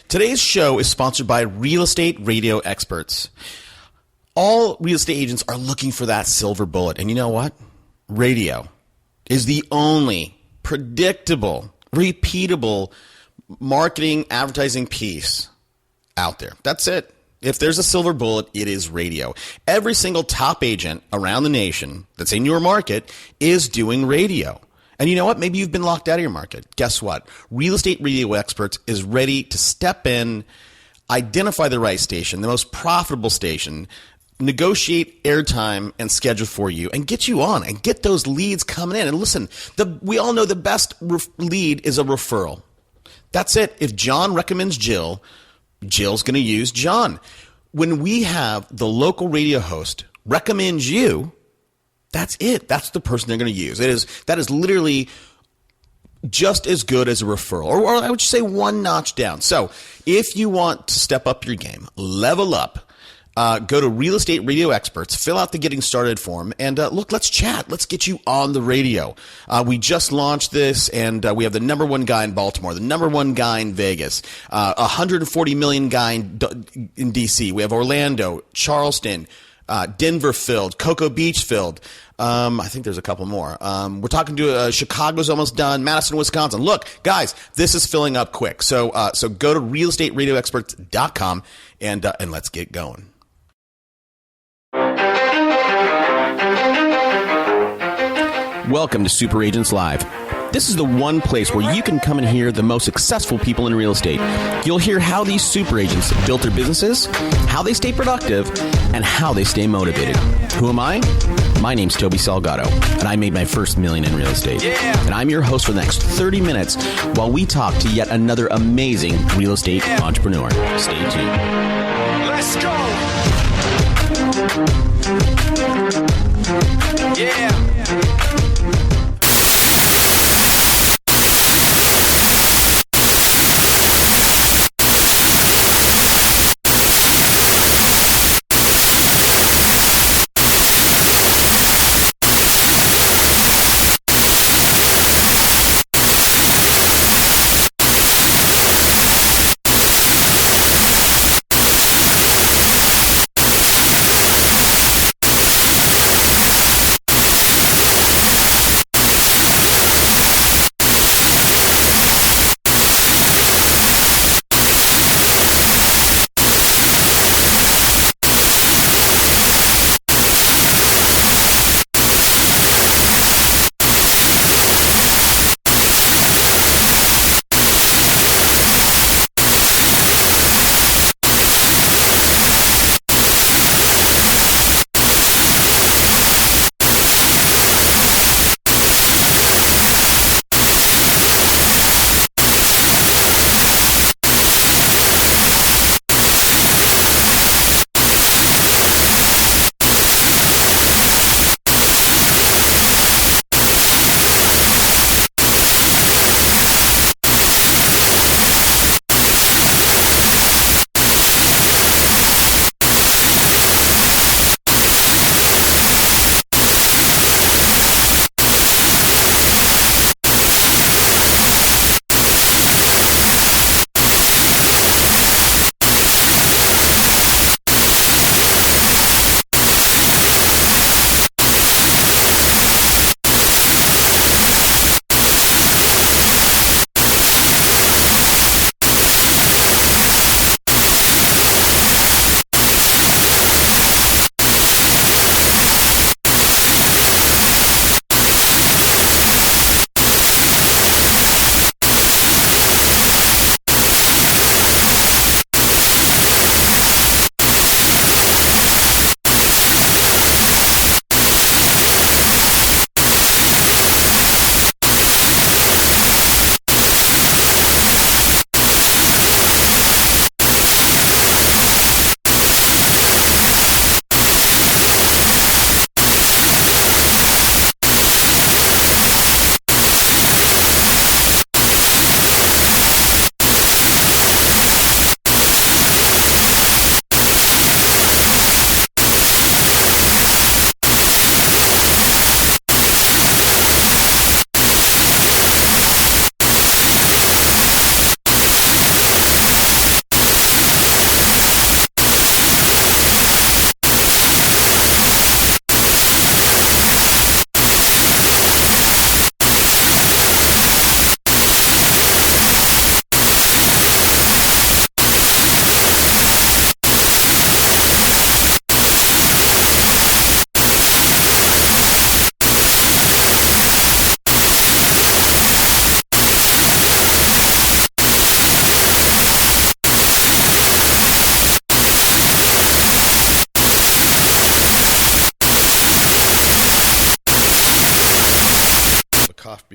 Today's show is sponsored by Real Estate Radio Experts. All real estate agents are looking for that silver bullet. And you know what? Radio is the only predictable, repeatable marketing, advertising piece out there. That's it. If there's a silver bullet, it is radio. Every single top agent around the nation that's in your market is doing radio. And you know what? Maybe you've been locked out of your market. Guess what? Real Estate Radio Experts is ready to step in, identify the right station, the most profitable station, negotiate airtime and schedule for you, and get you on and get those leads coming in. And listen, we all know the best lead is a referral. That's it. If John recommends Jill, Jill's going to use John. When we have the local radio host recommend you, that's it. That's the person they're going to use. That is literally just as good as a referral, or I would say one notch down. So if you want to step up your game, level up, go to Real Estate Radio Experts, fill out the getting started form, and look, let's chat. Let's get you on the radio. We just launched this, and we have the number one guy in Baltimore, the number one guy in Vegas, 140 million guy in D.C. We have Orlando, Charleston, Denver filled, Cocoa Beach filled. I think there's a couple more. We're talking to Chicago's almost done, Madison, Wisconsin. Look, guys, this is filling up quick. So go to realestateradioexperts.com and let's get going. Welcome to Super Agents Live. This is the one place where you can come and hear the most successful people in real estate. You'll hear how these super agents built their businesses, how they stay productive, and how they stay motivated. Who am I? My name's Toby Salgado, and I made my first $1 million in real estate. Yeah. And I'm your host for the next 30 minutes while we talk to yet another amazing real estate entrepreneur. Stay tuned. Let's go! Yeah!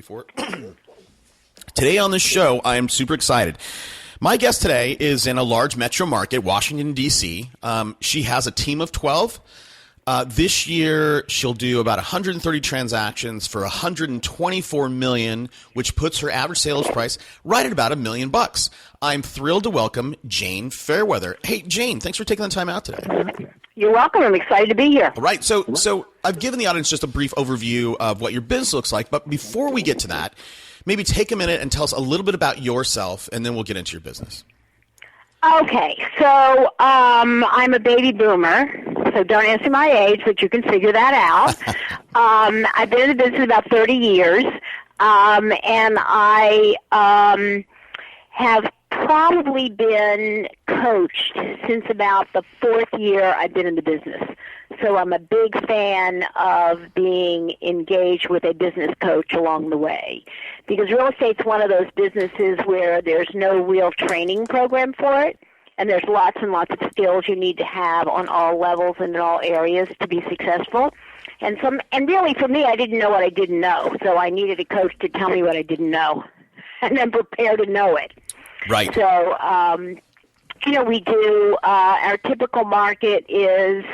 before. Today on the show, I am super excited. My guest today is in a large metro market, Washington, D.C. She has a team of 12. This year, she'll do about 130 transactions for $124 million, which puts her average sales price right at about $1 million. I'm thrilled to welcome Jane Fairweather. Hey, Jane, thanks for taking the time out today. You're welcome. I'm excited to be here. All right. So I've given the audience just a brief overview of what your business looks like. But before we get to that, maybe take a minute and tell us a little bit about yourself, and then we'll get into your business. Okay. So I'm a baby boomer. So don't answer my age, but you can figure that out. I've been in the business about 30 years, and I have probably been coached since about the fourth year I've been in the business. So I'm a big fan of being engaged with a business coach along the way, because real estate's one of those businesses where there's no real training program for it, and there's lots and lots of skills you need to have on all levels and in all areas to be successful. And really for me, I didn't know what I didn't know, so I needed a coach to tell me what I didn't know and then prepare to know it. Right. So, we do, our typical market is,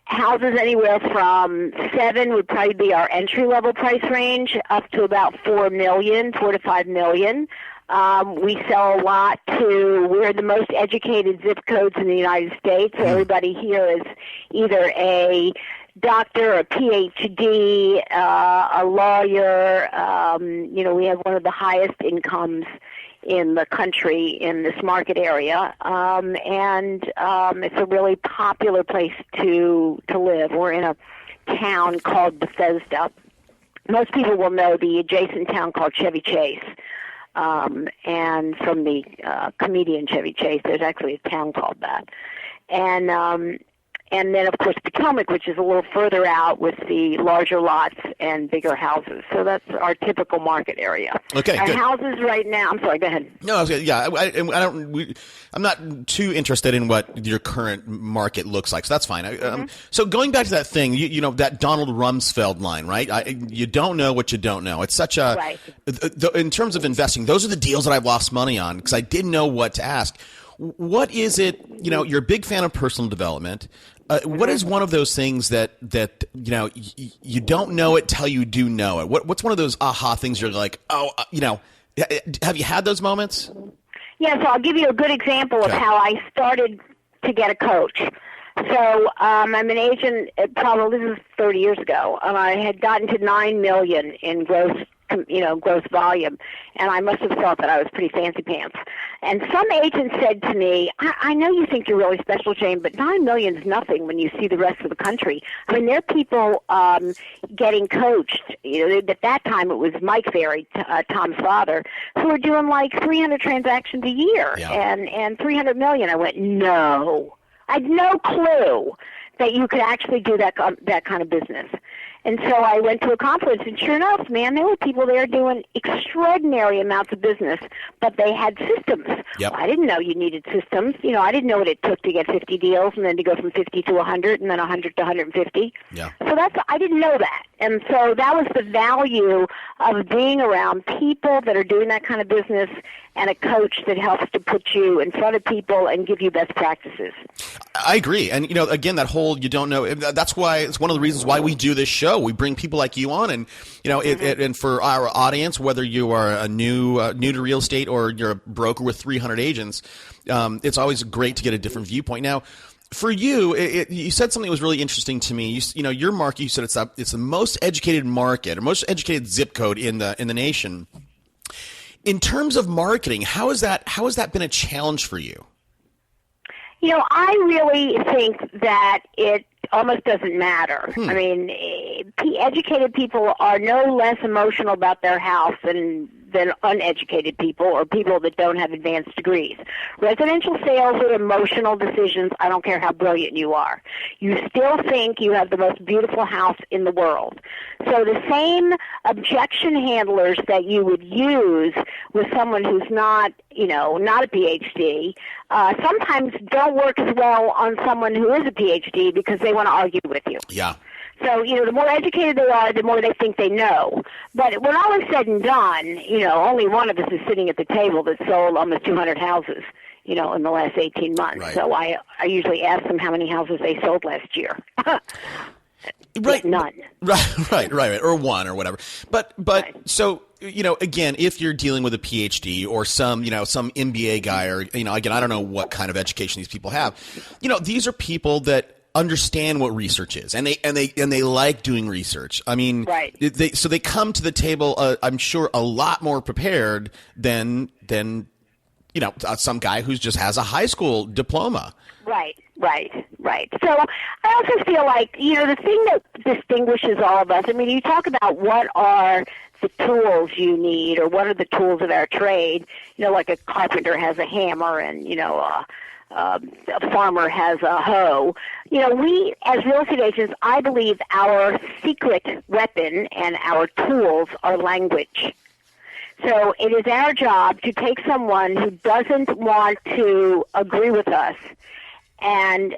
houses anywhere from 7 would probably be our entry-level price range, up to about 4 to 5 million. We sell a lot we're the most educated zip codes in the United States. So everybody here is either a doctor, a PhD, a lawyer. We have one of the highest incomes in the country in this market area, and it's a really popular place to live. We're in a town called Bethesda. Most people will know the adjacent town called Chevy Chase, and from the comedian Chevy Chase, there's actually a town called that. And then, of course, Potomac, which is a little further out with the larger lots and bigger houses. So that's our typical market area. Okay, our good. Houses right now. I'm sorry. Go ahead. No, I was gonna, yeah, I'm not too interested in what your current market looks like, so that's fine. So going back to that thing, that Donald Rumsfeld line, right? You don't know what you don't know. It's such a right. In terms of investing, those are the deals that I've lost money on because I didn't know what to ask. What is it? You're a big fan of personal development. What is one of those things that you don't know it till you do know it? What's one of those aha things you're like, have you had those moments? Yeah, so I'll give you a good example of how I started to get a coach. So I'm an agent. Probably this is 30 years ago, and I had gotten to 9 million in gross volume, and I must have thought that I was pretty fancy pants. And some agent said to me, I know you think you're really special, Jane, but 9 million is nothing when you see the rest of the country. I mean, there are people getting coached. At that time, it was Mike Ferry, Tom's father, who were doing like 300 transactions a year and 300 million. I went, no. I had no clue that you could actually do that kind of business. And so I went to a conference, and sure enough, man, there were people there doing extraordinary amounts of business, but they had systems. Yep. I didn't know you needed systems. I didn't know what it took to get 50 deals and then to go from 50 to 100 and then 100 to 150. Yeah. So I didn't know that. And so that was the value of being around people that are doing that kind of business and a coach that helps to put you in front of people and give you best practices. I agree. And, again, that whole you don't know, that's why it's one of the reasons why we do this show. We bring people like you on, and, and for our audience, whether you are a new to real estate or you're a broker with 300 agents, it's always great to get a different viewpoint. Now, for you, you said something that was really interesting to me. Your market, you said it's the most educated market or most educated zip code in the nation. In terms of marketing, how has that been a challenge for you? I really think that it almost doesn't matter. I mean, educated people are no less emotional about their house than uneducated people or people that don't have advanced degrees. Residential sales are emotional decisions. I don't care how brilliant you are. You still think you have the most beautiful house in the world. So the same objection handlers that you would use with someone who's not a PhD, sometimes don't work as well on someone who is a PhD because they want to argue with you. Yeah. So, the more educated they are, the more they think they know. But when all is said and done, only one of us is sitting at the table that sold almost 200 houses, in the last 18 months. Right. So I usually ask them how many houses they sold last year. Right. None. Right. Or one or whatever. But Right. So, again, if you're dealing with a PhD or some MBA guy or, again, I don't know what kind of education these people have, these are people that understand what research is and they like doing research. I mean, right. They come to the table, I'm sure, a lot more prepared than some guy who just has a high school diploma. Right. So I also feel like, the thing that distinguishes all of us, you talk about what are the tools you need or what are the tools of our trade, like a carpenter has a hammer and, a farmer has a hoe. We as real estate agents, I believe our secret weapon and our tools are language. So it is our job to take someone who doesn't want to agree with us and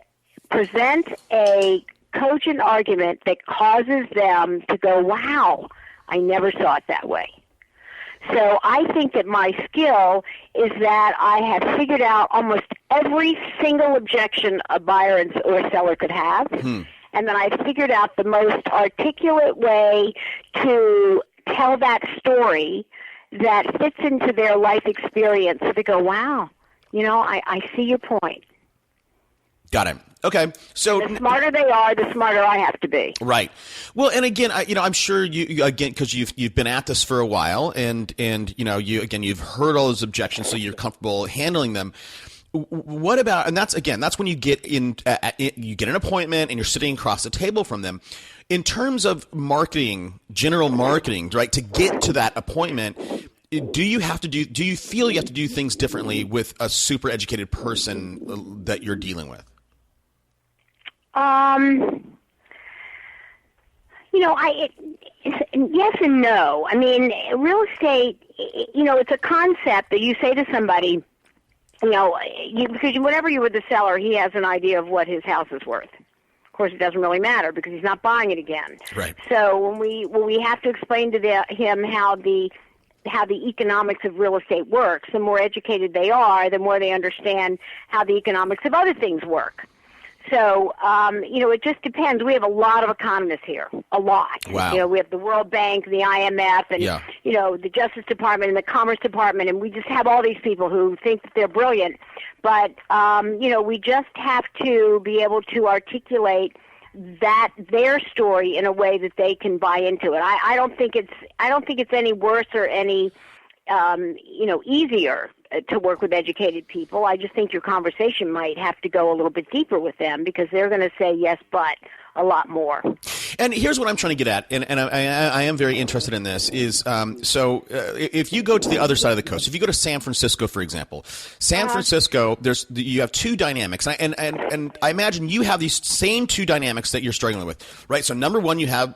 present a cogent argument that causes them to go, wow, I never saw it that way. So I think that my skill is that I have figured out almost every single objection a buyer or seller could have, and then I've figured out the most articulate way to tell that story that fits into their life experience so they go, wow, I see your point. Got it. Okay. So the smarter they are, the smarter I have to be. Right. Well, and again, I'm sure you again, because you've been at this for a while and you've heard all those objections, so you're comfortable handling them. What about, and that's when you get you get an appointment and you're sitting across the table from them. In terms of marketing, general marketing, right, to get to that appointment, do you feel you have to do things differently with a super educated person that you're dealing with? Yes and no. Real estate, it's a concept that you say to somebody, because whenever you're with the seller, he has an idea of what his house is worth. Of course, it doesn't really matter because he's not buying it again. Right. So when we have to explain to him how the economics of real estate works, the more educated they are, the more they understand how the economics of other things work. So, it just depends. We have a lot of economists here, a lot. Wow. We have the World Bank, the IMF, and, yeah. The Justice Department and the Commerce Department, and we just have all these people who think that they're brilliant. But, we just have to be able to articulate their story in a way that they can buy into it. I don't think it's any worse or any, easier to work with educated people. I just think your conversation might have to go a little bit deeper with them because they're going to say yes, but a lot more. And here's what I'm trying to get at, and I am very interested in this, is if you go to the other side of the coast, if you go to San Francisco, for example, Francisco, you have two dynamics, and I imagine you have these same two dynamics that you're struggling with, right? So number one, you have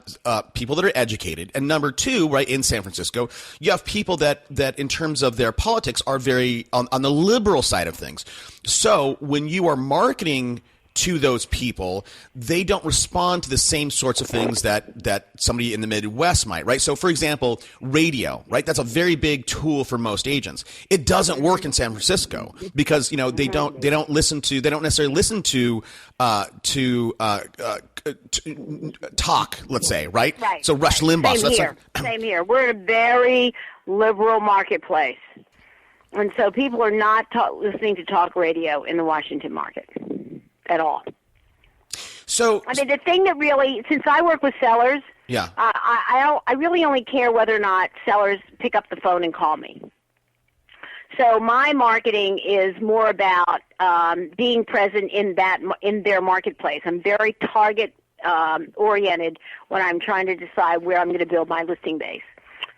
people that are educated, and number two, right, in San Francisco, you have people that in terms of their politics are very on the liberal side of things. So when you are marketing to those people, they don't respond to the same sorts of things that somebody in the Midwest might, right? So for example, radio, right? That's a very big tool for most agents. It doesn't work in San Francisco because, they don't necessarily listen to talk, let's say, right? Right. So Rush Limbaugh. Same here. We're in a very liberal marketplace. And so people are not listening to talk radio in the Washington market at all. So the thing that really, since I work with sellers, yeah, I really only care whether or not sellers pick up the phone and call me. So my marketing is more about being present in their marketplace. I'm very target oriented when I'm trying to decide where I'm going to build my listing base.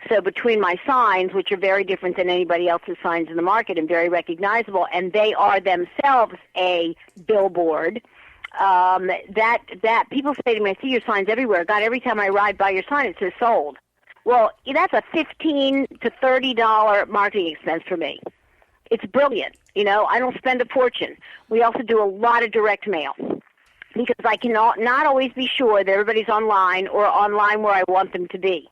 So between my signs, which are very different than anybody else's signs in the market and very recognizable, and they are themselves a billboard, that people say to me, I see your signs everywhere. God, every time I ride by your sign, it says sold. Well, that's a $15 to $30 marketing expense for me. It's brilliant. I don't spend a fortune. We also do a lot of direct mail. because I can not always be sure that everybody's online or online where I want them to be.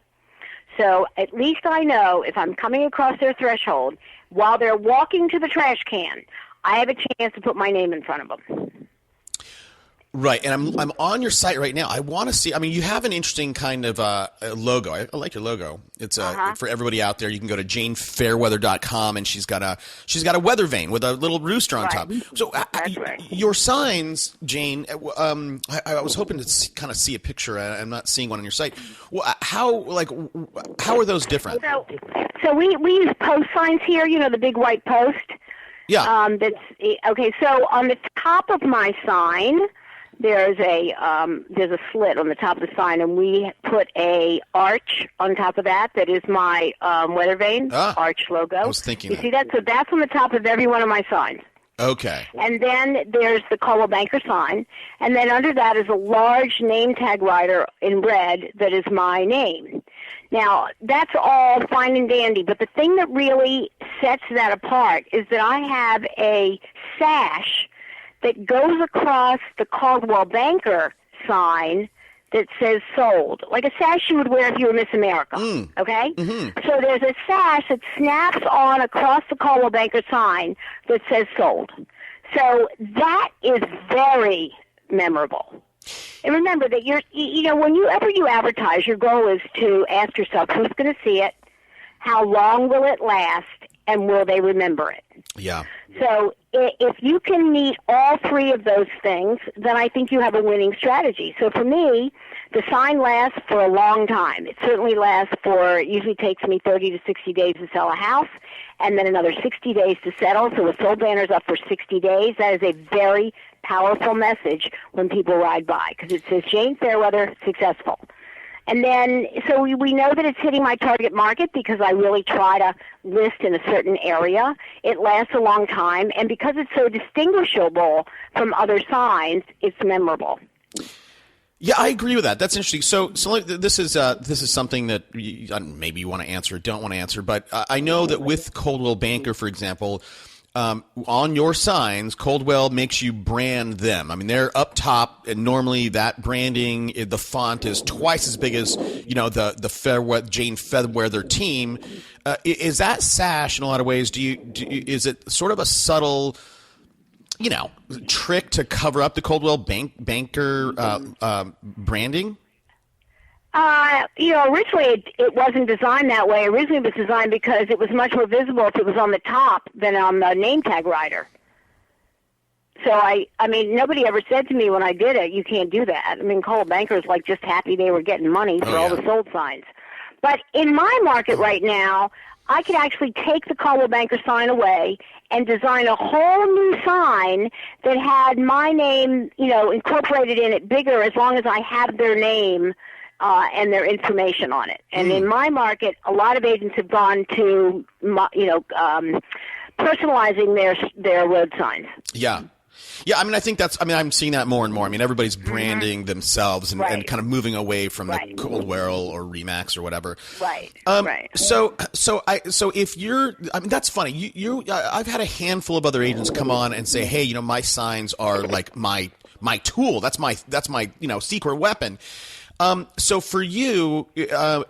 So at least I know if I'm coming across their threshold, while they're walking to the trash can, I have a chance to put my name in front of them. Right, and I'm on your site right now. I want to see. I mean, you have an interesting kind of logo. I like your logo. It's for everybody out there. You can go to JaneFairweather.com, and she's got a weather vane with a little rooster on top. So your signs, Jane. I was hoping to kind of see a picture. I'm not seeing one on your site. Well, how are those different? So we use post signs here. You know, the big white post. Yeah. That's okay. So on the top of my sign, there's a slit on the top of the sign, and we put a arch on top of that. That is my weather vane arch logo. I was thinking. You see that? So that's on the top of every one of my signs. Okay. And then there's the Coldwell Banker sign, and then under that is a large name tag rider in red that is my name. Now, that's all fine and dandy, but the thing that really sets that apart is that I have a sash that goes across the Coldwell Banker sign that says sold, like a sash you would wear if you were Miss America, okay? Mm-hmm. So there's a sash that snaps on across the Coldwell Banker sign that says sold. So that is very memorable. And remember that whenever you advertise, your goal is to ask yourself, who's going to see it, how long will it last, and will they remember it? Yeah. So if you can meet all three of those things, then I think you have a winning strategy. So for me, the sign lasts for a long time. It certainly usually takes me 30 to 60 days to sell a house, and then another 60 days to settle. So the sold banner's up for 60 days. That is a very powerful message when people ride by, because it says Jane Fairweather, successful. And then, so we know that it's hitting my target market because I really try to list in a certain area. It lasts a long time, and because it's so distinguishable from other signs, it's memorable. Yeah, I agree with that. That's interesting. So this is something that maybe you want to answer or don't want to answer, but I know that with Coldwell Banker, for example, on your signs, Coldwell makes you brand them. I mean, they're up top, and normally that branding, the font is twice as big as the Fairweather, Jane Fairweather team. Is that sash in a lot of ways? Is it sort of a subtle, trick to cover up the Coldwell Banker branding? Originally it wasn't designed that way. Originally it was designed because it was much more visible if it was on the top than on the name tag rider. So I mean, nobody ever said to me when I did it, you can't do that. I mean, Coldwell Banker was just happy they were getting money for all the sold signs. But in my market right now, I could actually take the Coldwell Banker sign away and design a whole new sign that had my name, incorporated in it bigger, as long as I have their name and their information on it. And in my market, a lot of agents have gone to, personalizing their road signs. Yeah. Yeah, I mean, I think I'm seeing that more and more. I mean, everybody's branding themselves and kind of moving away from the Coldwell or Remax or whatever. Right. Right. So if that's funny. I've had a handful of other agents come on and say, hey, my signs are like my tool. That's my secret weapon. So for you,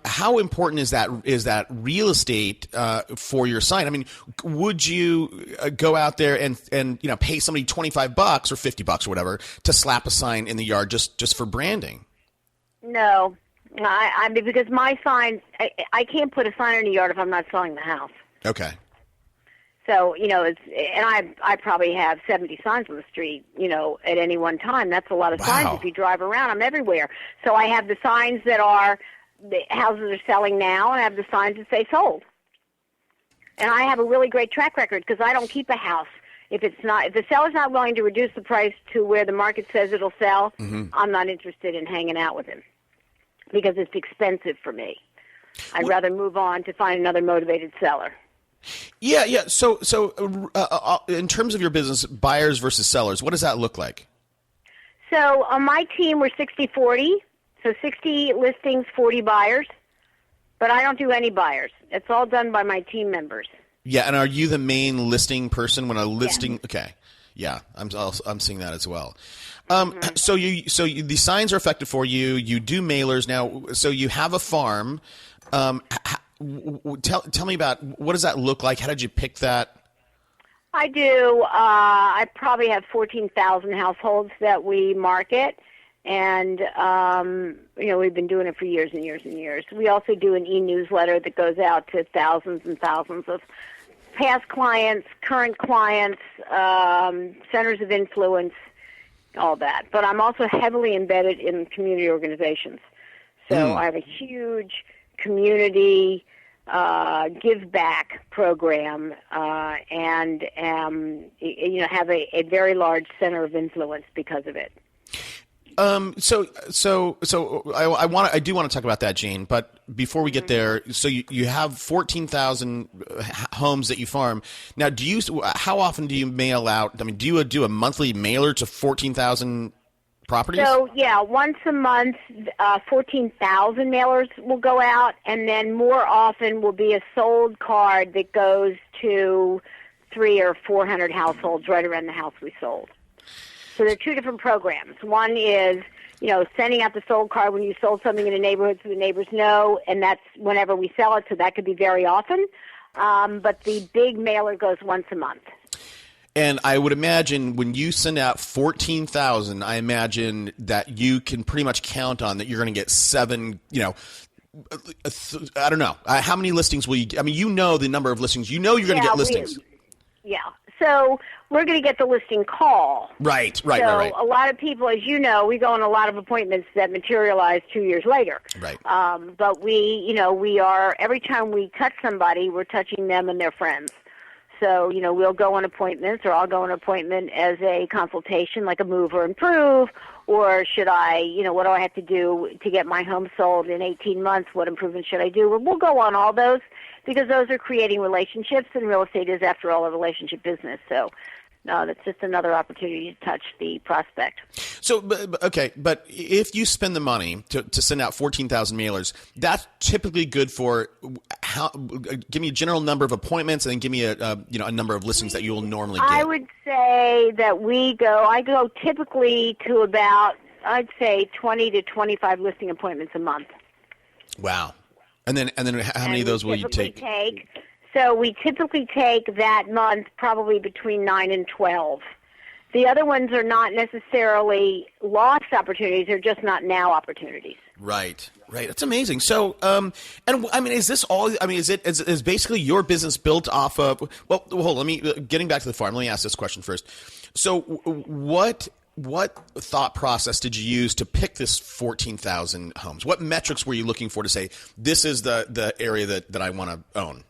how important is that real estate for your sign? I mean, would you go out there and pay somebody $25 or $50 or whatever to slap a sign in the yard just for branding? No, I mean, because my sign, I can't put a sign in the yard if I'm not selling the house. Okay. So, I probably have 70 signs on the street, at any one time. That's a lot of signs. If you drive around, I'm everywhere. So I have the signs that the houses are selling now, and I have the signs that say sold. And I have a really great track record because I don't keep a house. If the seller's not willing to reduce the price to where the market says it'll sell, I'm not interested in hanging out with him because it's expensive for me. I'd rather move on to find another motivated seller. Yeah. So, in terms of your business, buyers versus sellers, what does that look like? So, on my team, we're 60-40. So, 60 listings, 40 buyers. But I don't do any buyers. It's all done by my team members. Yeah, and are you the main listing person when a listing? Yeah. Okay. Yeah, I'm seeing that as well. So the signs are effective for you. You do mailers now. So you have a farm. Tell me about, what does that look like? How did you pick that? I do. I probably have 14,000 households that we market, and we've been doing it for years and years and years. We also do an e-newsletter that goes out to thousands and thousands of past clients, current clients, centers of influence, all that. But I'm also heavily embedded in community organizations. So I have a huge community give back program, and have a very large center of influence because of it. So I do want to talk about that, Jane. But before we get there, so you have 14,000 homes that you farm. Now, how often do you mail out? I mean, do you do a monthly mailer to 14,000 properties? So yeah, once a month, 14,000 mailers will go out, and then more often will be a sold card that goes to 300 or 400 households right around the house we sold. So there are two different programs. One is, sending out the sold card when you sold something in a neighborhood so the neighbors know, and that's whenever we sell it, so that could be very often. But the big mailer goes once a month. And I would imagine when you send out 14,000, I imagine that you can pretty much count on that you're going to get 7, I don't know. How many listings will you get? I mean, the number of listings. You're going to get listings. So we're going to get the listing call. Right. So a lot of people, as you know, we go on a lot of appointments that materialize 2 years later. Right. But we are, every time we touch somebody, we're touching them and their friends. So, we'll go on appointments, or I'll go on an appointment as a consultation, like a move or improve, or should I, what do I have to do to get my home sold in 18 months? What improvements should I do? Well, we'll go on all those, because those are creating relationships, and real estate is, after all, a relationship business. So, no, that's just another opportunity to touch the prospect. So, but if you spend the money to send out 14,000 mailers, that's typically good for give me a general number of appointments, and then give me a number of listings that you will normally get. I would say that I go typically to about, I'd say 20 to 25 listing appointments a month. Wow. And then how many of those will you take? So we typically take that month probably between 9 and 12. The other ones are not necessarily lost opportunities; they're just not now opportunities. Right. That's amazing. So, and I mean, is this all? I mean, is basically your business built off of? Well, hold on. Getting back to the farm. Let me ask this question first. So, what thought process did you use to pick this 14,000 homes? What metrics were you looking for to say this is the area that I want to own?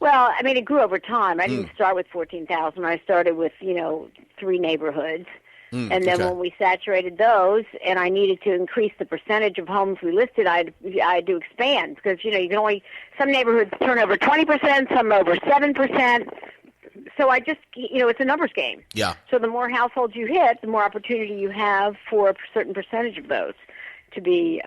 Well, I mean, it grew over time. I didn't start with 14,000. I started with, 3 neighborhoods. And then when we saturated those and I needed to increase the percentage of homes we listed, I had to expand, because, you can only, some neighborhoods turn over 20%, some over 7%. So I just, it's a numbers game. Yeah. So the more households you hit, the more opportunity you have for a certain percentage of those to be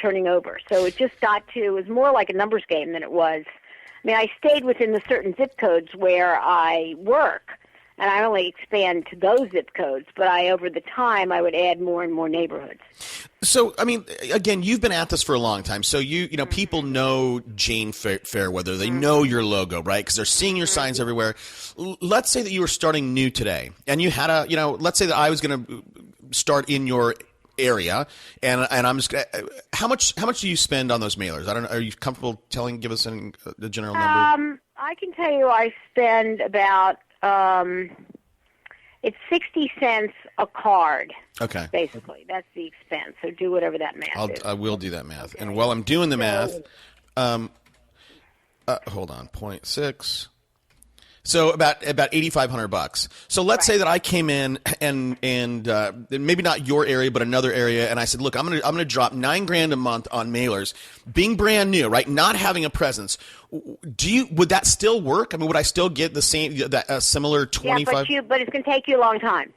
turning over. So it just it was more like a numbers game than it was. I mean, I stayed within the certain zip codes where I work, and I only expand to those zip codes, but over the time, I would add more and more neighborhoods. So, I mean, again, you've been at this for a long time, so people know Jane Fairweather. They know your logo, right? Because they're seeing your signs everywhere. Let's say that you were starting new today, and you had let's say that I was going to start in your area, and I'm just how much do you spend on those mailers? I don't know. Are you comfortable give us the general number? I can tell you I spend about it's 60 cents a card. Okay. Basically, that's the expense. So do whatever that math is. I will do that math. Okay. And while I'm doing the math, hold on, 0.6. So about $8,500. So let's say that I came in and maybe not your area, but another area, and I said, look, I'm gonna drop $9,000 a month on mailers, being brand new, right? Not having a presence. Would that still work? I mean, would I still get the same similar 25? Yeah, but it's gonna take you a long time.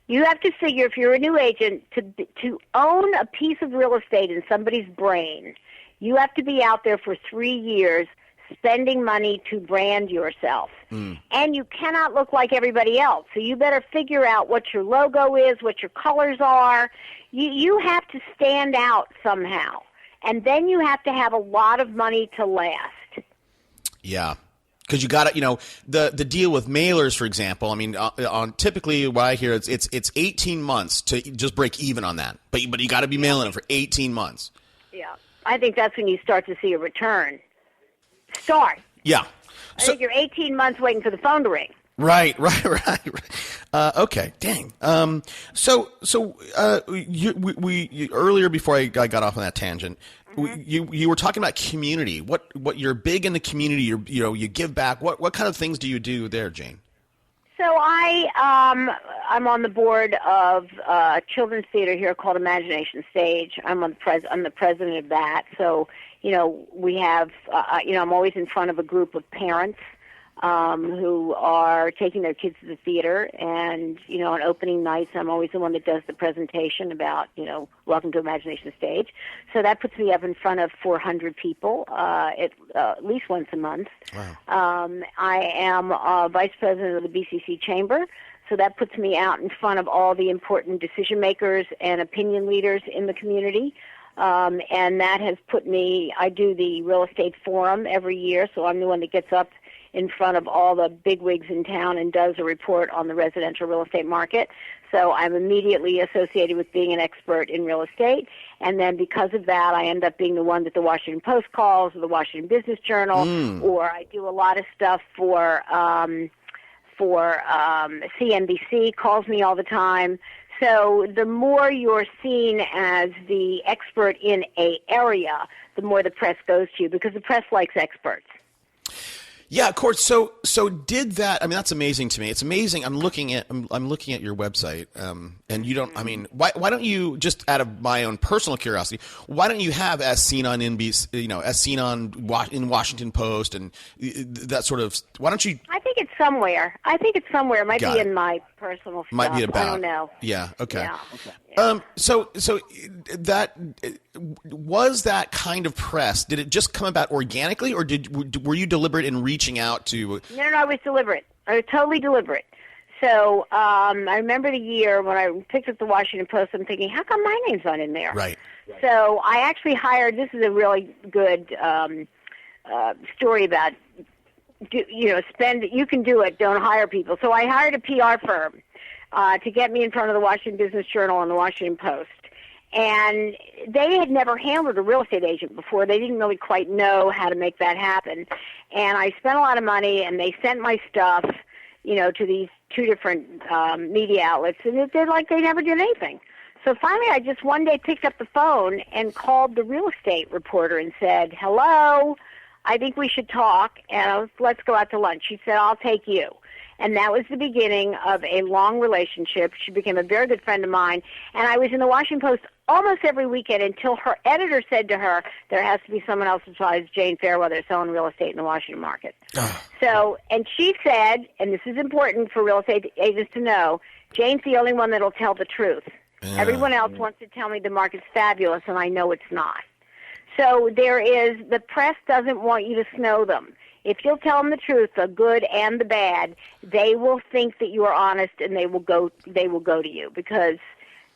You have to figure, if you're a new agent, to own a piece of real estate in somebody's brain, you have to be out there for 3 years spending money to brand yourself. And you cannot look like everybody else. So you better figure out what your logo is, what your colors are. You have to stand out somehow. And then you have to have a lot of money to last. Yeah. Because you got to, the deal with mailers, for example. I mean, on typically what I hear, it's 18 months to just break even on that. But you got to be mailing them for 18 months. Yeah, I think that's when you start to see a return. Start. Yeah. I think you're 18 months waiting for the phone to ring. Right. Okay. Dang. We earlier before I got off on that tangent. You were talking about community. What you're big in the community. You give back. What kind of things do you do there, Jane? So I'm on the board of a children's theater here called Imagination Stage. I'm the president of that. So we have I'm always in front of a group of parents who are taking their kids to the theater, and on opening nights I'm always the one that does the presentation about welcome to Imagination Stage. So that puts me up in front of 400 people at least once a month. Wow. I am vice president of the BCC Chamber, so that puts me out in front of all the important decision makers and opinion leaders in the community. And that has put me, I do the real estate forum every year, so I'm the one that gets up in front of all the bigwigs in town and does a report on the residential real estate market. So I'm immediately associated with being an expert in real estate. And then because of that, I end up being the one that the Washington Post calls, or the Washington Business Journal, or I do a lot of stuff for CNBC, calls me all the time. So the more you're seen as the expert in a area, the more the press goes to you, because the press likes experts. Yeah, of course. So did that? I mean, that's amazing to me. It's amazing. I'm looking at your website, and you don't. I mean, why don't you, just out of my own personal curiosity, why don't you have as seen on NBC, as seen on in Washington Post and that sort of? Why don't you? I think it's somewhere. It might be in my personal stuff. Might be about. I don't know. Yeah. Okay. Yeah. Okay. So that was that kind of press. Did it just come about organically, or were you deliberate in reaching out to? No, I was deliberate. I was totally deliberate. So I remember the year when I picked up the Washington Post. I'm thinking, how come my name's not in there? Right. So I actually hired. This is a really good story about. You can do it. Don't hire people. So I hired a PR firm to get me in front of the Washington Business Journal and the Washington Post. And they had never handled a real estate agent before. They didn't really quite know how to make that happen. And I spent a lot of money, and they sent my stuff, to these two different media outlets, and it did like they never did anything. So finally, I just one day picked up the phone and called the real estate reporter and said, "Hello, I think we should talk, and let's go out to lunch." She said, "I'll take you." And that was the beginning of a long relationship. She became a very good friend of mine. And I was in the Washington Post almost every weekend until her editor said to her, there has to be someone else besides Jane Fairweather selling real estate in the Washington market. So, and she said, and this is important for real estate agents to know, Jane's the only one that will tell the truth. Everyone else wants to tell me the market's fabulous, and I know it's not. So the press doesn't want you to snow them. If you'll tell them the truth, the good and the bad, they will think that you are honest, and they will go to you, because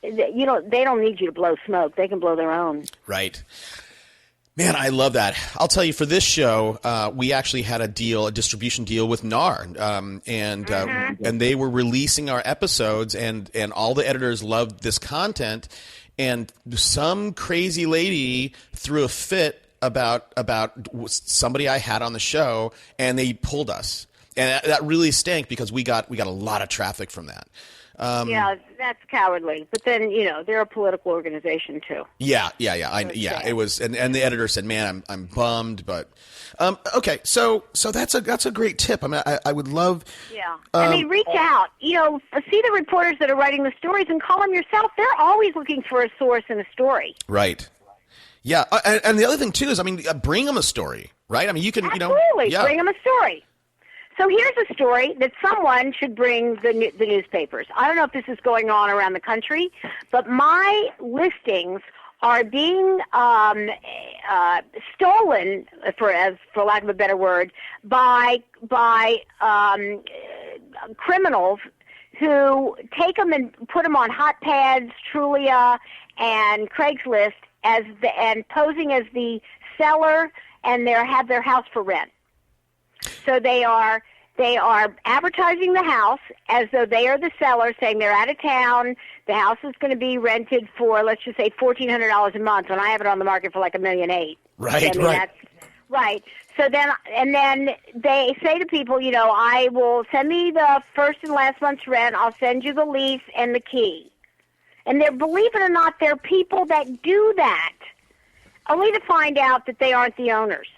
they don't need you to blow smoke. They can blow their own. Right. Man, I love that. I'll tell you, for this show, we actually had a distribution deal with NAR, and they were releasing our episodes, and all the editors loved this content, and some crazy lady threw a fit about somebody I had on the show, and they pulled us, and that really stank, because we got a lot of traffic from that. Yeah, that's cowardly. But then they're a political organization too. Yeah. It was, and the editor said, "Man, I'm bummed." But okay, so that's a great tip. I mean, I would love. Yeah, reach out. See the reporters that are writing the stories and call them yourself. They're always looking for a source in a story. Right. Yeah, and the other thing too is, bring them a story, right? I mean, you can, absolutely bring them a story. So here's a story that someone should bring the newspapers. I don't know if this is going on around the country, but my listings are being stolen, for lack of a better word, by criminals who take them and put them on hot pads, Trulia, and Craigslist and posing as the seller, and have their house for rent. So they are advertising the house as though they are the seller, saying they're out of town. The house is going to be rented for, let's just say, $1,400 a month, when I have it on the market for like $1.8 million. Right, right. So then they say to people, I will send me the first and last month's rent. I'll send you the lease and the key. And believe it or not, there are people that do that, only to find out that they aren't the owners.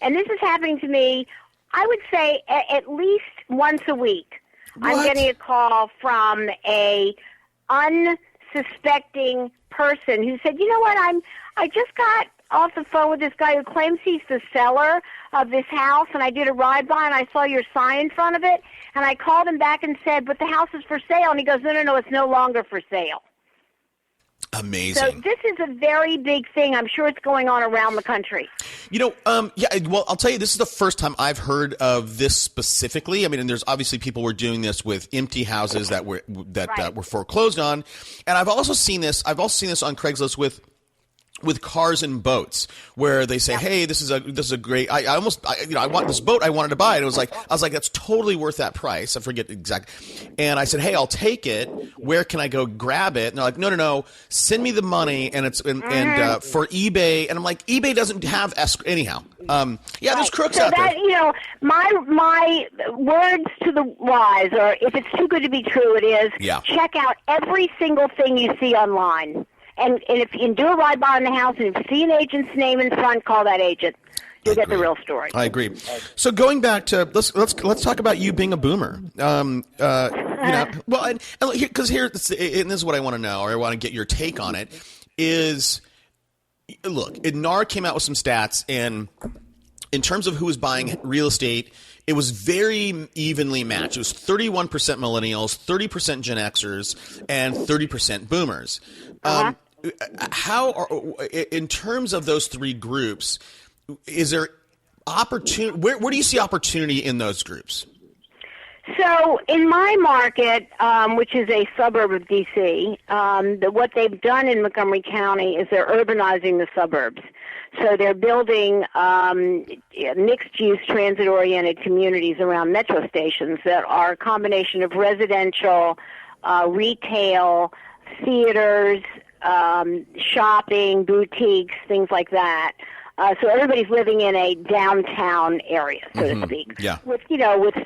And this is happening to me, I would say, at least once a week. What? I'm getting a call from a unsuspecting person who said, you know what, I just got off the phone with this guy who claims he's the seller of this house, and I did a ride-by, and I saw your sign in front of it, and I called him back and said, but the house is for sale. And he goes, no, it's no longer for sale. Amazing. So this is a very big thing. I'm sure it's going on around the country. Well, I'll tell you, this is the first time I've heard of this specifically. I mean, and there's obviously people were doing this with empty houses that were foreclosed on, and I've also seen this on Craigslist with cars and boats, where they say, "Hey, this is a great. I want this boat. I wanted to buy it." I was like, that's totally worth that price. I forget exactly. And I said, "Hey, I'll take it. Where can I go grab it?" And they're like, "No. Send me the money." And it's for eBay. And I'm like, eBay doesn't have escrow anyhow. There's crooks out there. My words to the wise, or if it's too good to be true, it is. Yeah. Check out every single thing you see online. And if you can do a ride-by in the house, and if you see an agent's name in front, call that agent. You'll get the real story. I agree. So going back to let's talk about you being a boomer. Because here, this is what I want to know, or I want to get your take on it. Is look, NAR came out with some stats, and in terms of who was buying real estate, it was very evenly matched. It was 31% millennials, 30% Gen Xers, and 30% boomers. In terms of those three groups, is there opportunity? Where do you see opportunity in those groups? So in my market, which is a suburb of D.C., what they've done in Montgomery County is they're urbanizing the suburbs. So they're building mixed-use, transit-oriented communities around metro stations that are a combination of residential, retail, theaters, shopping, boutiques, things like that. So everybody's living in a downtown area, so to speak. Yeah. With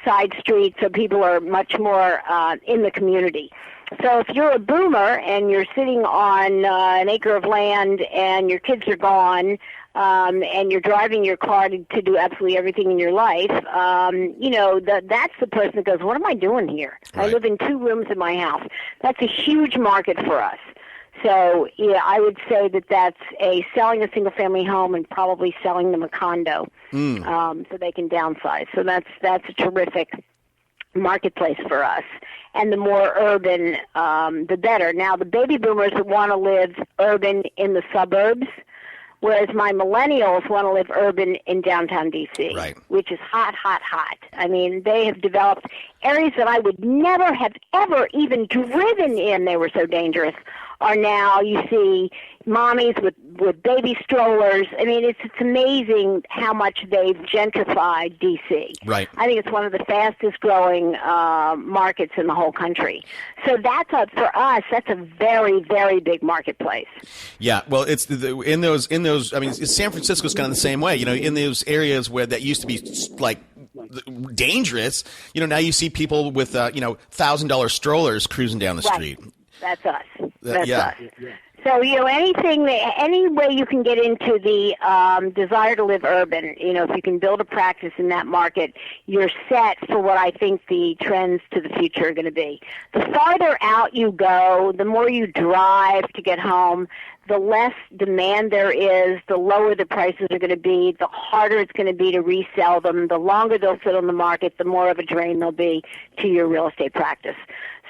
side streets, so people are much more in the community. So if you're a boomer and you're sitting on an acre of land and your kids are gone, and you're driving your car to do absolutely everything in your life, that's the person that goes, what am I doing here? Right. I live in 2 rooms in my house. That's a huge market for us. So, I would say that's selling a single-family home and probably selling them a condo, so they can downsize. So that's a terrific marketplace for us. And the more urban, the better. Now, the baby boomers want to live urban in the suburbs, whereas my millennials want to live urban in downtown D.C., right, which is hot, hot, hot. I mean, they have developed areas that I would never have ever even driven in. They were so dangerous. Are now, you see mommies with baby strollers. I mean, it's amazing how much they've gentrified D.C. Right. I think it's one of the fastest growing markets in the whole country. So for us, that's a very, very big marketplace. Yeah, well, it's in those. I mean, San Francisco's kind of the same way. In those areas where that used to be like dangerous. Now you see people with $1,000 strollers cruising down the street. That's us. That's us. So, any way you can get into the desire to live urban, if you can build a practice in that market, you're set for what I think the trends to the future are going to be. The farther out you go, the more you drive to get home, the less demand there is, the lower the prices are going to be, the harder it's going to be to resell them, the longer they'll sit on the market, the more of a drain they'll be to your real estate practice.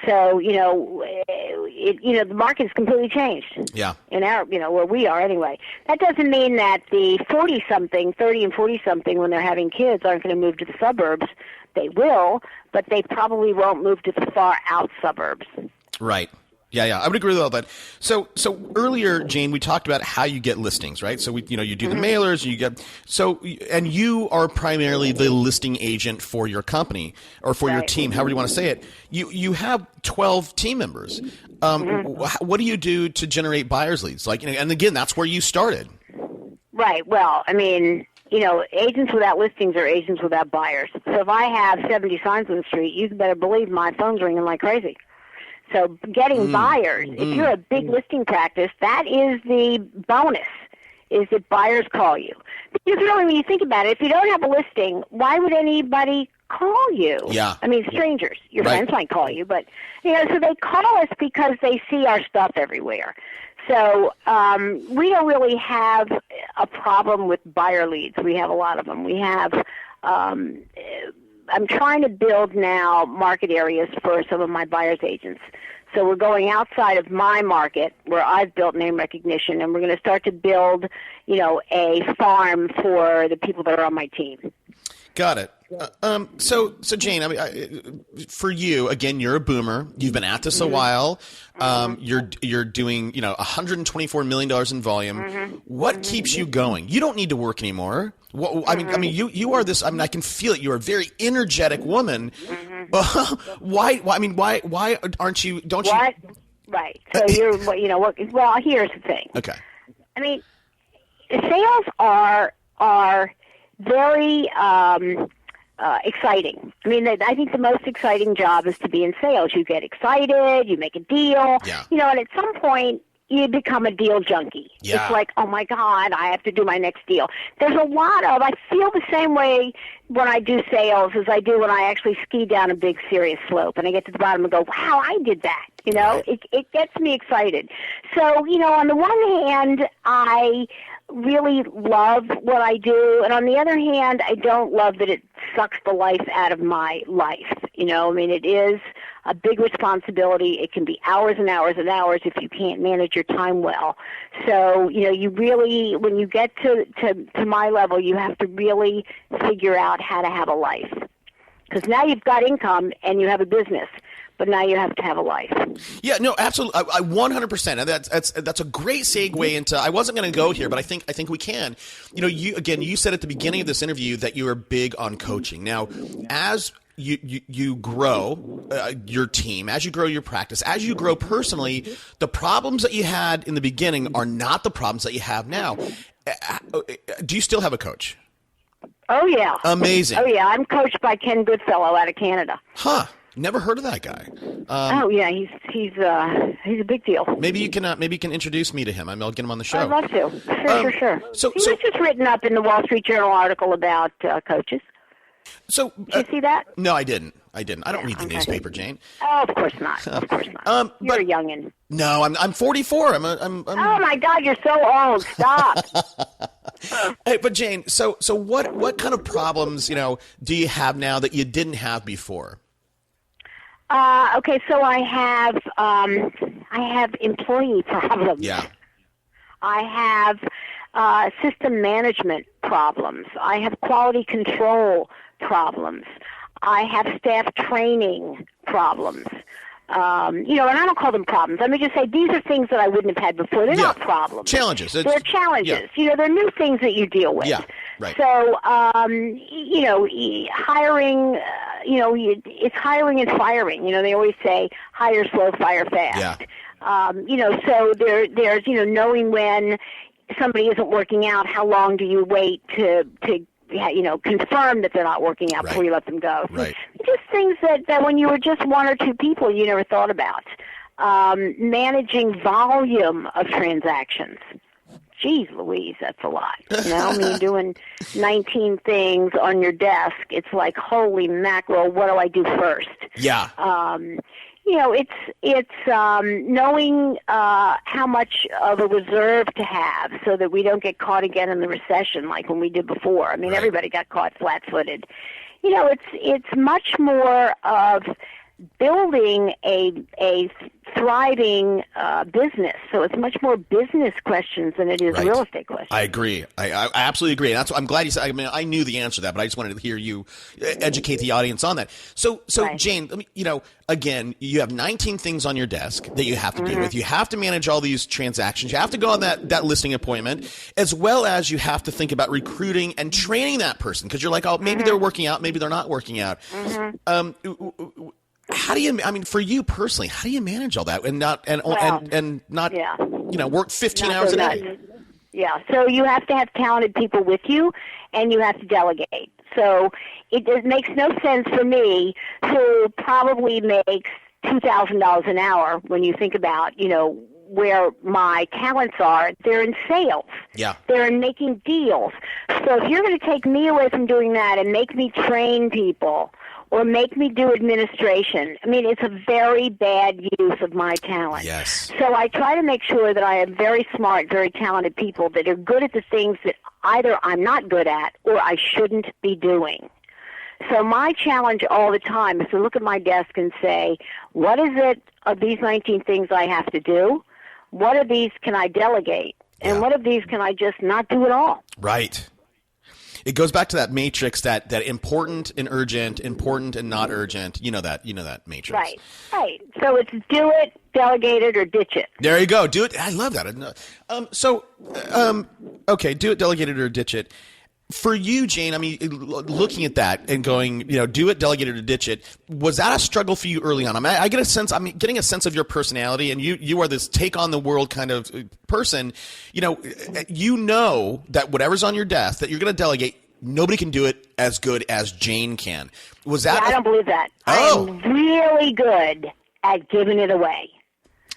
So, the market's completely changed. Yeah. In our, where we are anyway. That doesn't mean that the 40-something, 30 and 40-something, when they're having kids, aren't going to move to the suburbs. They will, but they probably won't move to the far out suburbs. Right. Yeah, I would agree with all that. So earlier, Jane, we talked about how you get listings, right? So you do the mailers, and you are primarily the listing agent for your company or for your team, however you want to say it. You have 12 team members. What do you do to generate buyers leads? And again, that's where you started. Right. Well, agents without listings are agents without buyers. So if I have 70 signs on the street, you better believe my phone's ringing like crazy. So getting buyers, if you're a big listing practice, that is the bonus, is that buyers call you. Because really, when you think about it, if you don't have a listing, why would anybody call you? Yeah. Strangers. Your friends might call you, but, so they call us because they see our stuff everywhere. So we don't really have a problem with buyer leads. We have a lot of them. We have I'm trying to build now market areas for some of my buyer's agents. So we're going outside of my market where I've built name recognition, and we're going to start to build, a farm for the people that are on my team. Got it. So Jane, for you, again, you're a boomer. You've been at this a while. You're doing, $124 million in volume. What keeps you going? You don't need to work anymore. You are this. I can feel it. You're a very energetic woman. Why aren't you? Don't you? Right. So you're, Well, here's the thing. Okay. Sales are very exciting. I think the most exciting job is to be in sales. You get excited, you make a deal, and at some point you become a deal junkie. Yeah. It's like, oh my God, I have to do my next deal. There's a lot of, I feel the same way when I do sales as I do when I actually ski down a big serious slope and I get to the bottom and go, wow, I did that. It gets me excited. So, on the one hand, I really love what I do, and on the other hand, I don't love that it sucks the life out of my life. It is a big responsibility. It can be hours and hours and hours if you can't manage your time well. So, you really, when you get to my level, you have to really figure out how to have a life. Because now you've got income and you have a business, but now you have to have a life. Yeah, no, absolutely. I 100%. And that's a great segue into, I wasn't going to go here, but I think we can. You said at the beginning of this interview that you were big on coaching. Now, as you grow your team, as you grow your practice, as you grow personally, the problems that you had in the beginning are not the problems that you have now. Do you still have a coach? Oh, yeah. Amazing. Oh, yeah. I'm coached by Ken Goodfellow out of Canada. Huh. Never heard of that guy. He's a big deal. Maybe you can introduce me to him. I'll get him on the show. I'd love to. Sure. So he was just written up in the Wall Street Journal article about coaches. So did you see that? No, I didn't. I don't read the newspaper, Jane. Oh, of course not. You're a youngin'. No, I'm 44. I'm Oh my God, you're so old. Stop. Hey, but Jane, so what kind of problems do you have now that you didn't have before? Okay, so I have employee problems. Yeah. I have system management problems. I have quality control problems. I have staff training problems. And I don't call them problems. Let me just say these are things that I wouldn't have had before. They're not problems. Challenges. They're challenges. Yeah. They're new things that you deal with. Yeah, right. So, hiring, it's hiring and firing. They always say hire slow, fire fast. Yeah. So there's, knowing when somebody isn't working out, how long do you wait to confirm that they're not working out before you let them go. Right. Just things that when you were just one or two people, you never thought about. Managing volume of transactions. Geez Louise, that's a lot. Doing 19 things on your desk, it's like, holy mackerel, what do I do first? Yeah. It's knowing how much of a reserve to have so that we don't get caught again in the recession like when we did before. I mean, Right. Everybody got caught flat-footed. It's much more of building a thriving business. So it's much more business questions than it is Right. real estate questions. I agree. I absolutely agree. And that's what I'm glad you said. I mean, I knew the answer to that, but I just wanted to hear you educate the audience on that. So Right. Jane, let me, again, you have 19 things on your desk that you have to deal with. You have to manage all these transactions. You have to go on that listing appointment, as well as you have to think about recruiting and training that person, because you're like, oh, maybe they're working out, maybe they're not working out. How do you? I mean, for you personally, how do you manage all that and not work 15 Not hours so a day? nuts. Yeah, so you have to have talented people with you, and you have to delegate. So it makes no sense for me, who probably makes $2,000 an hour, when you think about, where my talents are. They're in sales. Yeah. They're in making deals. So if you're going to take me away from doing that and make me train people or make me do administration, I mean, it's a very bad use of my talent. Yes. So I try to make sure that I have very smart, very talented people that are good at the things that either I'm not good at or I shouldn't be doing. So my challenge all the time is to look at my desk and say, what is it of these 19 things I have to do? What of these can I delegate? And what of these can I just not do at all? Right. It goes back to that matrix, that important and urgent, important and not urgent. You know that matrix. Right. So it's do it, delegate it, or ditch it. There you go. Do it. I love that. Okay, do it, delegate it, or ditch it. For you, Jane, I mean, looking at that and going, do it, delegate it, or ditch it, was that a struggle for you early on? I'm getting a sense of your personality, and you are this take on the world kind of person. You know that whatever's on your desk that you're going to delegate, nobody can do it as good as Jane can. Was that? I don't believe that. Oh. I'm really good at giving it away.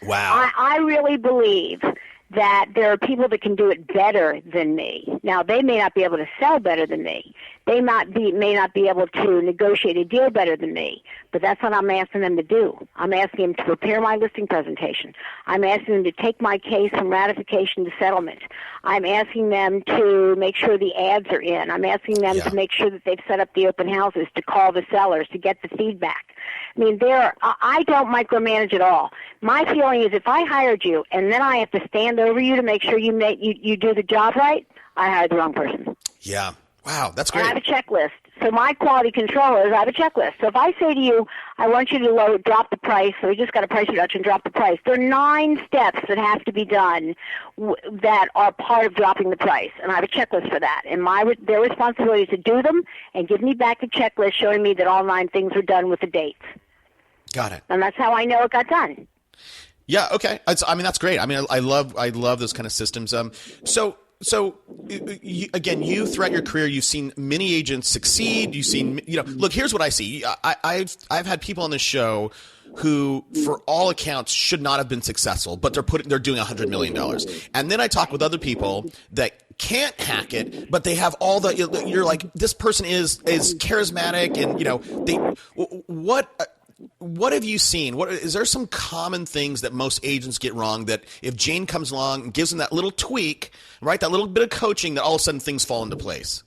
Wow. I really believe that there are people that can do it better than me. Now, they may not be able to sell better than me. They may not be able to negotiate a deal better than me, but that's what I'm asking them to do. I'm asking them to prepare my listing presentation. I'm asking them to take my case from ratification to settlement. I'm asking them to make sure the ads are in. I'm asking them to make sure that they've set up the open houses, to call the sellers, to get the feedback. I mean, I don't micromanage at all. My feeling is if I hired you and then I have to stand over you to make sure you do the job right, I hired the wrong person. Yeah. Wow, that's great. And I have a checklist. So my quality control is I have a checklist. So if I say to you, I want you to drop the price, so we just got a price reduction, drop the price. There are 9 steps that have to be done that are part of dropping the price, and I have a checklist for that. And their responsibility is to do them and give me back the checklist showing me that all 9 things were done with the dates. Got it. And that's how I know it got done. Yeah. Okay. That's great. I mean, I love those kind of systems. So you throughout your career, you've seen many agents succeed. You've seen, look, here's what I see. I've had people on this show who, for all accounts, should not have been successful, but they're doing $100 million. And then I talk with other people that can't hack it, but they have all you're like, this person is charismatic, and what have you seen? Is there some common things that most agents get wrong that if Jane comes along and gives them that little tweak, right, that little bit of coaching, that all of a sudden things fall into place?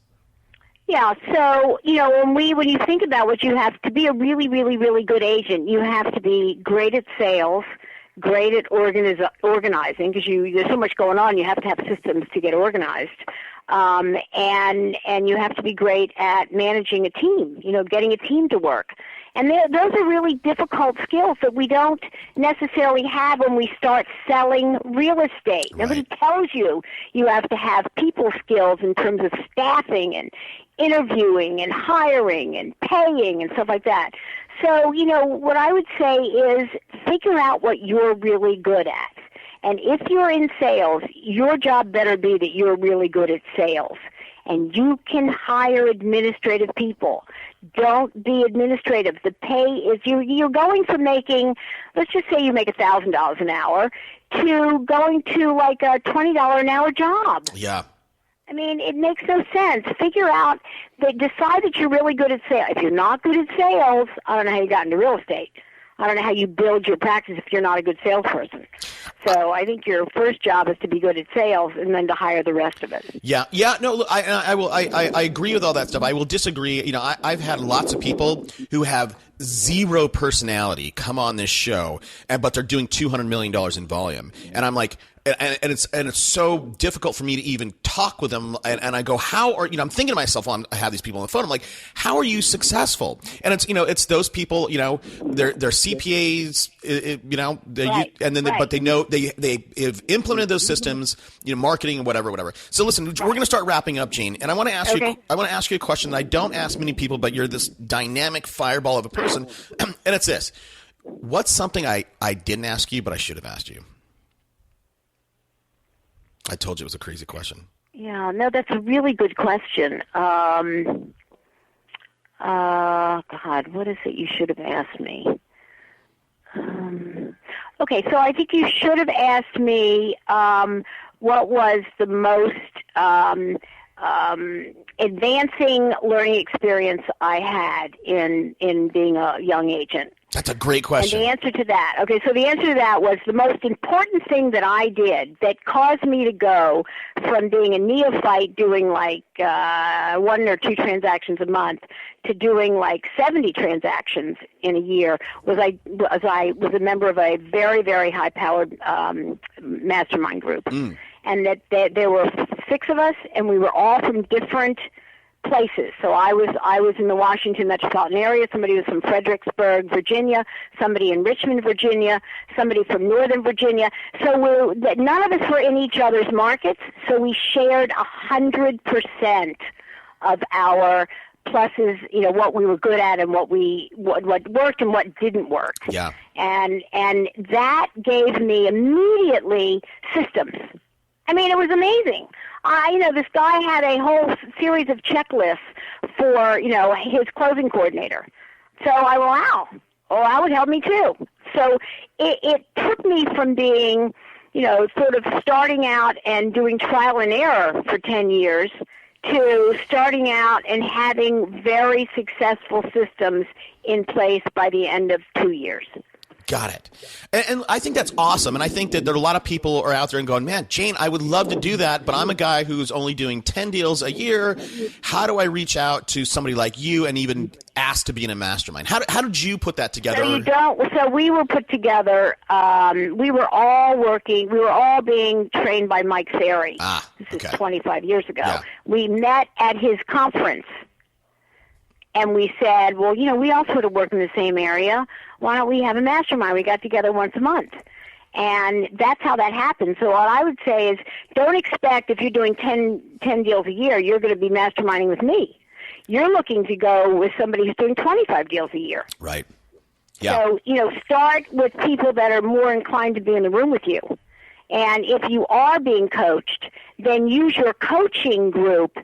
Yeah, so, when you think about what you have to be a really, really, really good agent, you have to be great at sales, great at organizing, because there's so much going on, you have to have systems to get organized. And you have to be great at managing a team, getting a team to work. And those are really difficult skills that we don't necessarily have when we start selling real estate. Right. Nobody tells you have to have people skills in terms of staffing and interviewing and hiring and paying and stuff like that. So, what I would say is figure out what you're really good at. And if you're in sales, your job better be that you're really good at sales. And you can hire administrative people. Don't be administrative. The pay is you're going from making, let's just say you make $1,000 an hour, to going to like a $20 an hour job. Yeah. I mean, it makes no sense. Figure out, decide that you're really good at sales. If you're not good at sales, I don't know how you got into real estate. I don't know how you build your practice if you're not a good salesperson. So I think your first job is to be good at sales and then to hire the rest of it. Yeah. No, look, I agree with all that stuff. I will disagree. You know, I've had lots of people who have zero personality come on this show, but they're doing $200 million in volume. And I'm like, and it's so difficult for me to even talk with them. And I go, how are, I'm thinking to myself while I have these people on the phone, I'm like, how are you successful? And it's those people, they're CPAs, but they know they have implemented those systems, marketing and whatever. So listen, we're going to start wrapping up, Jane. And I want to ask you a question that I don't ask many people, but you're this dynamic fireball of a person. And it's this: what's something I didn't ask you, but I should have asked you? I told you it was a crazy question. Yeah, no, that's a really good question. God, what is it you should have asked me? Okay, so I think you should have asked me what was the most advancing learning experience I had in being a young agent. That's a great question. And the answer to that, the answer to that was the most important thing that I did that caused me to go from being a neophyte doing like 1 or 2 transactions a month to doing like 70 transactions in a year was I was a member of a very, very high-powered mastermind group. And that there were 6 of us, and we were all from different places. So I was in the Washington metropolitan area. Somebody was from Fredericksburg, Virginia. Somebody in Richmond, Virginia. Somebody from Northern Virginia. So none of us were in each other's markets. So we shared 100% of our pluses, what we were good at and what worked and what didn't work. Yeah. And that gave me immediately systems. I mean, it was amazing. This guy had a whole series of checklists for, his closing coordinator. So wow, that would help me too. So it took me from being, sort of starting out and doing trial and error for 10 years to starting out and having very successful systems in place by the end of 2 years. Got it. And I think that's awesome. And I think that there are a lot of people are out there and going, man, Jane, I would love to do that, but I'm a guy who's only doing 10 deals a year. How do I reach out to somebody like you and even ask to be in a mastermind? How did you put that together? So we were put together. We were all being trained by Mike Ferry. This is 25 years ago. Yeah. We met at his conference. And we said, well, we all sort of work in the same area. Why don't we have a mastermind? We got together once a month. And that's how that happened. So what I would say is don't expect if you're doing 10 deals a year, you're going to be masterminding with me. You're looking to go with somebody who's doing 25 deals a year. Right. Yeah. So, start with people that are more inclined to be in the room with you. And if you are being coached, then use your coaching group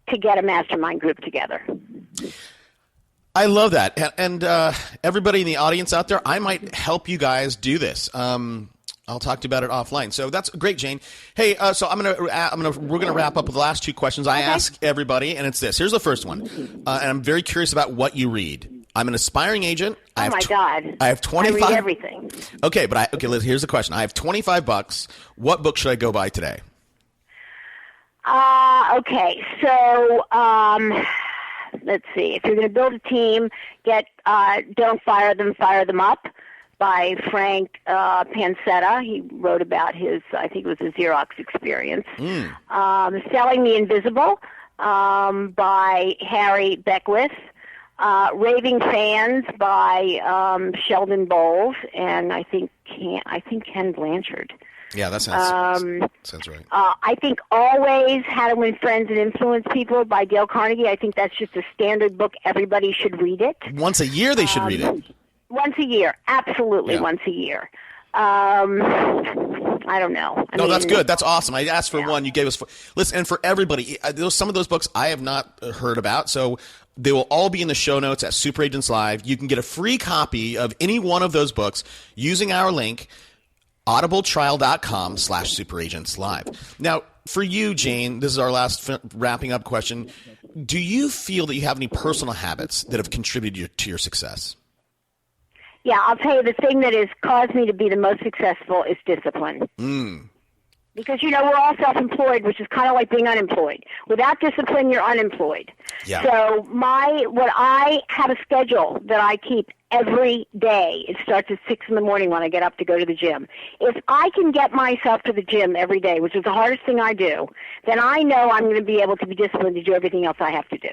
to get a mastermind group together. I love that. And everybody in the audience out there, I might help you guys do this. I'll talk to you about it offline. So that's great, Jane. Hey, so we're gonna wrap up with the last 2 questions I ask everybody, and it's this. Here's the first one, and I'm very curious about what you read. I'm an aspiring agent. God! I have 25. I read everything. Okay, here's the question. I have $25. What book should I go buy today? Okay, so let's see. If you're going to build a team, get Don't Fire Them, Fire Them Up by Frank Pancetta. He wrote about his, I think it was a Xerox experience. Selling the Invisible by Harry Beckwith. Raving Fans by Sheldon Bowles and I think Ken Blanchard. Yeah, that sounds right. I think Always How to Win Friends and Influence People by Dale Carnegie. I think that's just a standard book. Everybody should read it. Once a year they should read it. Once a year. Absolutely, once a year. I don't know. No, that's good. That's awesome. I asked for one. You gave us listen, and for everybody, some of those books I have not heard about, so they will all be in the show notes at Super Agents Live. You can get a free copy of any one of those books using our link, audibletrial.com/superagentslive. Now, for you, Jane, this is our last wrapping up question. Do you feel that you have any personal habits that have contributed to your success? Yeah, I'll tell you, the thing that has caused me to be the most successful is discipline. Because, we're all self-employed, which is kind of like being unemployed. Without discipline, you're unemployed. Yeah. So I have a schedule that I keep every day. It starts at 6 in the morning when I get up to go to the gym. If I can get myself to the gym every day, which is the hardest thing I do, then I know I'm going to be able to be disciplined to do everything else I have to do.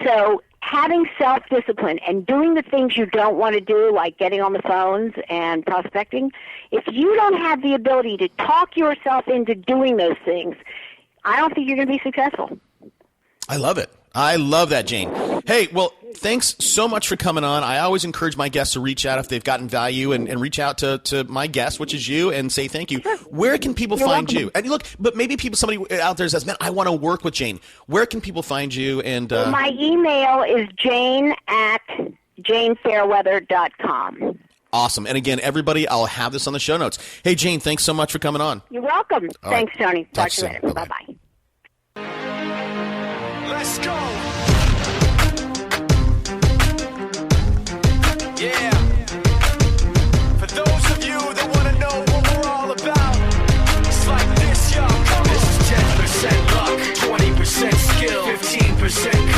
So having self-discipline and doing the things you don't want to do, like getting on the phones and prospecting, if you don't have the ability to talk yourself into doing those things, I don't think you're going to be successful. I love it. I love that, Jane. Hey, well, thanks so much for coming on. I always encourage my guests to reach out if they've gotten value and reach out to my guest, which is you, and say thank you. Where can people find you? And look, but maybe somebody out there says, man, I want to work with Jane. Where can people find you? And my email is jane@janefairweather.com. Awesome. And again, everybody, I'll have this on the show notes. Hey, Jane, thanks so much for coming on. You're welcome. All Thanks, right. Tony. Talk to you soon. later. Bye-bye. Bye-bye. Let's go. Yeah. For those of you that want to know what we're all about, it's like this, yo. This is 10% luck, 20% skill, 15%